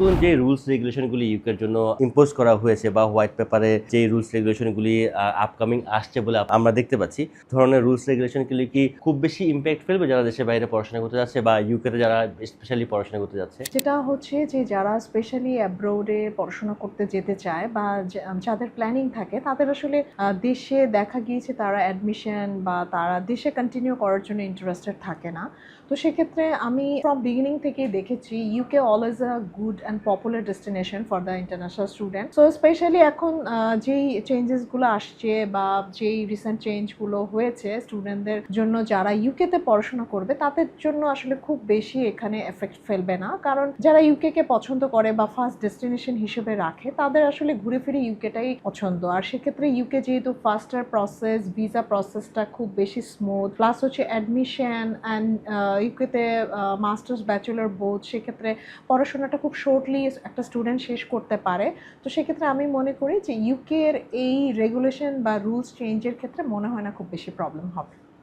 নতুন যে রুলস রেগুলেশনগুলি ইউকের জন্য ইম্পোজ করা হয়েছে বা হোয়াইট পেপারে যে রুলস রেগুলেশনগুলি আপকামিং আসছে বলে আমরা দেখতে পাচ্ছি, ধরনের রুলস রেগুলেশনগুলি কি খুব বেশি ইম্প্যাক্ট ফেলবে যারা দেশের বাইরে পড়াশোনা করতে যাচ্ছে বা ইউকেতে যারা স্পেশালি পড়াশোনা করতে যাচ্ছে? যেটা হচ্ছে যে যারা স্পেশালি অ্যাব্রোডে পড়াশোনা করতে যেতে চায় বা যাদের প্ল্যানিং থাকে তাদের আসলে দেশে দেখা গিয়েছে তারা অ্যাডমিশন বা তারা দেশে কন্টিনিউ করার জন্য ইন্টারেস্টেড থাকে না। তো সেক্ষেত্রে আমি ফ্রম বিগিনিং থেকেই দেখেছি UK always a good and popular destination for the international student. So specially এখন যেই চেঞ্জেসগুলো আসছে বা যেই রিসেন্ট চেঞ্জগুলো হয়েছে স্টুডেন্টদের জন্য যারা ইউকেতে পড়াশোনা করবে তাদের জন্য আসলে খুব বেশি এখানে এফেক্ট ফেলবে না, কারণ যারা ইউকে কে পছন্দ করে বা ফার্স্ট ডেস্টিনেশন হিসেবে রাখে তাদের আসলে ঘুরে ফিরে ইউকেটাই পছন্দ। আর সেক্ষেত্রে ইউকে যেহেতু ফাস্টার প্রসেস, ভিসা প্রসেসটা খুব বেশি স্মুথ, প্লাস হচ্ছে অ্যাডমিশন অ্যান্ড ইউকেতে মাস্টার্স ব্যাচেলর বোথ, সেক্ষেত্রে পড়াশোনাটা খুব শর্টলি একটা স্টুডেন্ট শেষ করতে পারে। তো সেক্ষেত্রে আমি মনে করি যে ইউকের এই রেগুলেশন বা রুলস চেঞ্জের ক্ষেত্রে মনে হয় না খুব বেশি প্রবলেম হবে।